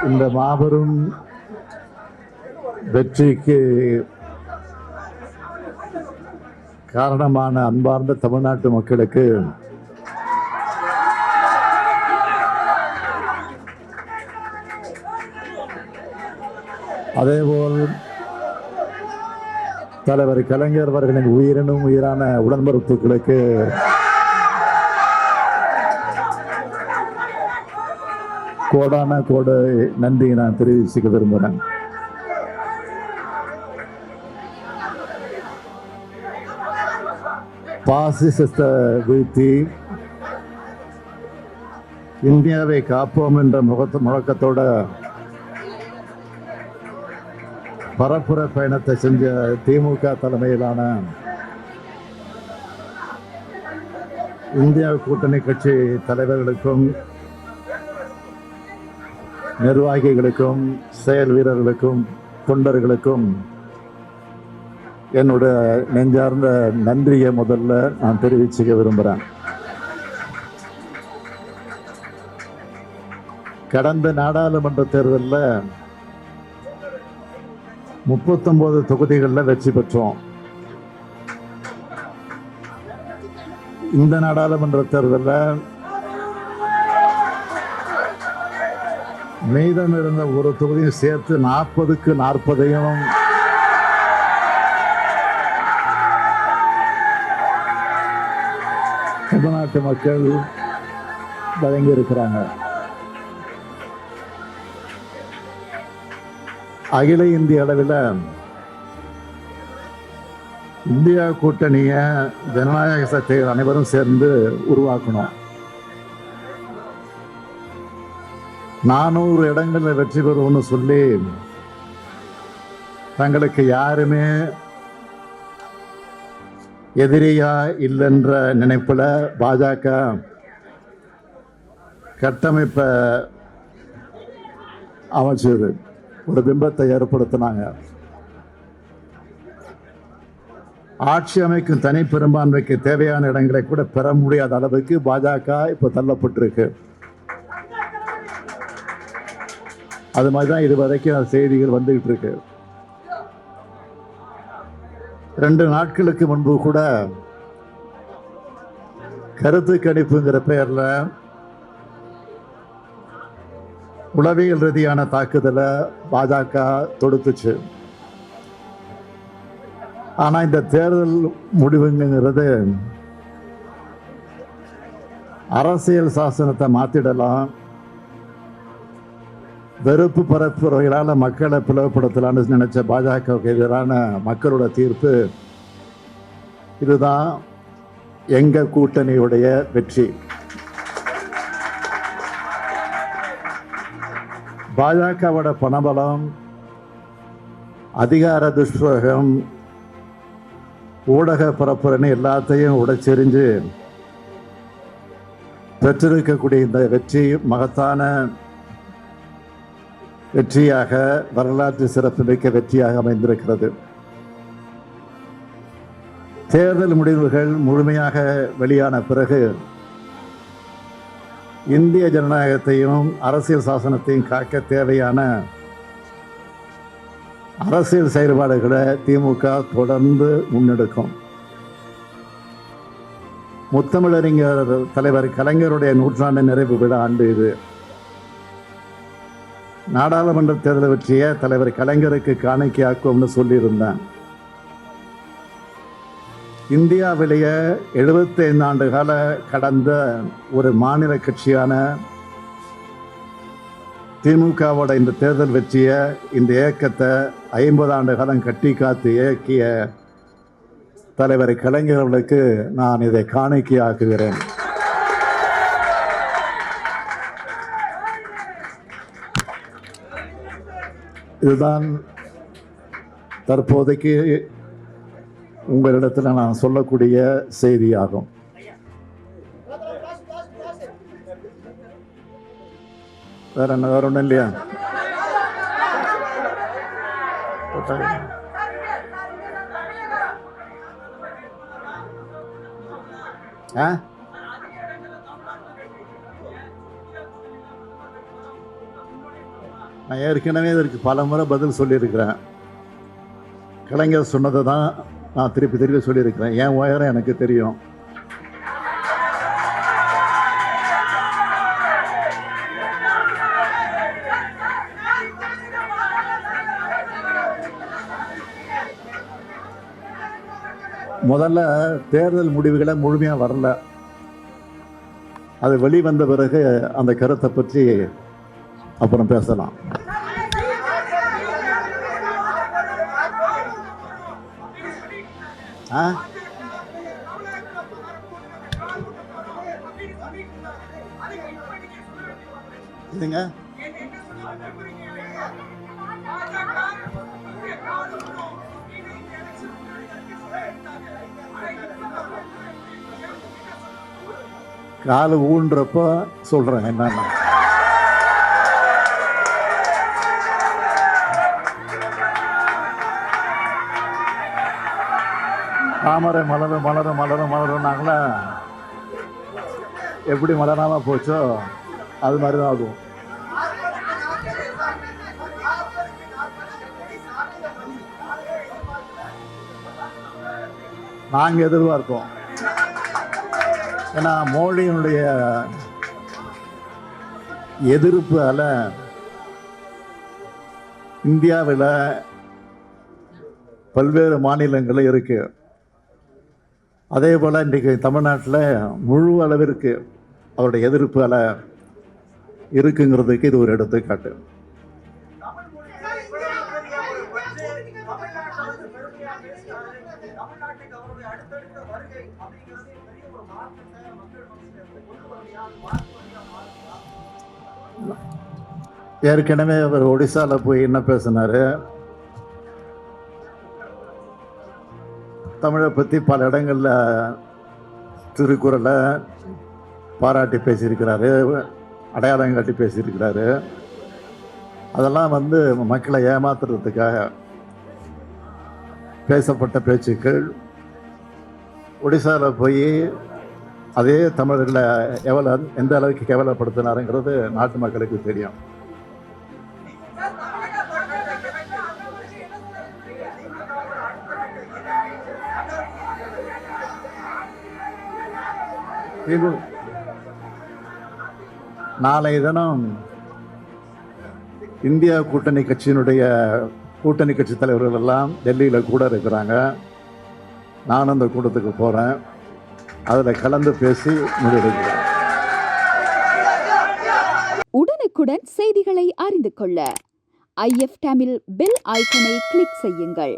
இந்த மாபெரும் வெற்றிக்கு காரணமான அன்பார்ந்த தமிழ்நாட்டு மக்களுக்கு அதேபோல் தலைவர் கலைஞர் அவர்களின் உயிரினும் உயிரான உடன்பிறப்புகளுக்கு கோடான கோடு நன்றி நான் தெரிவிச்சுக்க விரும்புகிறேன். பாசிசத்தை வீழ்த்தி இந்தியாவை காப்போம் என்ற முழக்கத்தோட பரப்புரை பயணத்தை செஞ்ச திமுக தலைமையிலான இந்தியா கூட்டணி கட்சி தலைவர்களுக்கும் நிர்வாகிகளுக்கும் செயல் வீரர்களுக்கும் தொண்டர்களுக்கும் என்னோட நெஞ்சார்ந்த நன்றியை முதல்ல நான் தெரிவிச்சுக்க விரும்புகிறேன். கடந்த நாடாளுமன்ற தேர்தலில் 39 தொகுதிகளில் வெற்றி பெற்றோம். இந்த நாடாளுமன்ற தேர்தலில் மீதம் இருந்த ஒரு தொகுதியும் சேர்த்து 40க்கு 40ஐயும் தமிழ்நாட்டு மக்கள் வழங்கி இருக்கிறாங்க. அகில இந்திய அளவில் இந்தியா கூட்டணியை ஜனநாயக சக்தி அனைவரும் சேர்ந்து உருவாக்கணும். 400 இடங்களில் வெற்றி பெறுவோம்னு சொல்லி தங்களுக்கு யாருமே எதிரியா இல்லைன்ற நினைப்புல பாஜக கட்டமைப்பை அமைச்சது, ஒரு பிம்பத்தை ஏற்படுத்தினாங்க. ஆட்சி அமைக்கும் தனி பெரும்பான்மைக்கு தேவையான இடங்களை கூட பெற முடியாத அளவுக்கு பாஜக இப்ப தள்ளப்பட்டிருக்கு. அது மாதிரிதான் இதுவரைக்கும் செய்திகள் வந்துகிட்டு இருக்கு. 2 நாட்களுக்கு முன்பு கூட கருத்து கணிப்புங்கிற பெயர்ல உளவியல் ரீதியான தாக்குதலை பாஜக தொடுத்துச்சு. ஆனா இந்த தேர்தல் முடிவுங்கிறது அரசியல் சாசனத்தை மாத்திடலாம், வெறுப்பு பரப்புரைகளால் மக்களை பிளவுபடுத்தலான்னு நினைச்ச பாஜகவுக்கு எதிரான மக்களோட தீர்ப்பு இதுதான் எங்க கூட்டணியுடைய வெற்றி. பாஜகவோட பணபலம், அதிகார துஷ்பிரயோகம், ஊடக பரப்புரைன்னு எல்லாத்தையும் உடைச்செறிஞ்சு பெற்றிருக்கக்கூடிய இந்த வெற்றி மகத்தான வெற்றியாக, வரலாற்று சிறப்புமிக்க வெற்றியாக அமைந்திருக்கிறது. தேர்தல் முடிவுகள் முழுமையாக வெளியான பிறகு இந்திய ஜனநாயகத்தையும் அரசியல் சாசனத்தையும் காக்க தேவையான அரசியல் செயல்பாடுகளை திமுக தொடர்ந்து முன்னெடுக்கும். முத்தமிழறிஞர் தலைவர் கலைஞருடைய 100ஆண்டு நிறைவு விழா ஆண்டு இது. நாடாளுமன்ற தேர்தல் வெற்றிய தலைவர் கலைஞருக்கு காணிக்கையாக்கும்னு சொல்லியிருந்தேன். இந்தியாவிலேயே 75 ஆண்டு கால கடந்த ஒரு மாநில கட்சியான திமுகவோட இந்த தேர்தல் வெற்றிய, இந்த இயக்கத்தை 50 ஆண்டு காலம் கட்டி காத்து இயக்கிய தலைவர் கலைஞர்களுக்கு நான் இதை காணிக்கையாக்குகிறேன். இதுதான் தற்போதைக்கு உங்களிடத்தில் நான் சொல்லக்கூடிய செய்தியாகும். வேற ஒன்றும் இல்லையா? நான் ஏற்கனவே இதற்கு பல முறை பதில் சொல்லியிருக்கிறேன். கலைஞர் சொன்னதை தான் நான் திருப்பி திருப்பி சொல்லியிருக்கிறேன். என் உயரம் எனக்கு தெரியும். முதல்ல தேர்தல் முடிவுகளை முழுமையாக வரல. அது வெளிவந்த பிறகு அந்த கருத்தை பற்றி அப்புறம் பேசலாம். இதுங்க காலை ஊன்றப்ப சொல்றேன் என்னன்னா, தாமரை மலரும் மலரும் மலரும் மலரும்னாங்களா, எப்படி மலராம போச்சோ அது மாதிரி தான் ஆகும். நாங்க எதிர்பார்ப்போம். ஏன்னா மோடியினுடைய எதிர்ப்பால இந்தியாவில் பல்வேறு மாநிலங்கள் இருக்கு. அதே போல் இன்றைக்கு தமிழ்நாட்டில் முழு அளவிற்கு அவருடைய எதிர்ப்பால இருக்குங்கிறதுக்கு இது ஒரு எடுத்துக்காட்டு. ஏற்கனவே அவர் ஒடிசால போய் என்ன பேசினாரு, தமிழை பற்றி பல இடங்களில் திருக்குறளை பாராட்டி பேசியிருக்கிறாரு, அடையாளம் காட்டி பேசியிருக்கிறாரு. அதெல்லாம் மக்களை ஏமாத்துறதுக்காக பேசப்பட்ட பேச்சுக்கள். ஒடிசாவில் போய் அதே தமிழர்களை எந்த அளவுக்கு கேவலப்படுத்தினாருங்கிறது நாட்டு மக்களுக்கு தெரியும். நாளைய தினம் இந்தியா கூட்டணி கட்சியினுடைய கூட்டணி கட்சி தலைவர்கள் எல்லாம் டெல்லியில் கூட இருக்கிறாங்க. நானும் அந்த கூட்டத்துக்கு போகிறேன். அதில் கலந்து பேசி முடிவெடுக்கிறேன். உடனுக்குடன் செய்திகளை அறிந்து கொள்ள IF தமிழ் பெல் ஐக்கனை கிளிக் செய்யுங்கள்.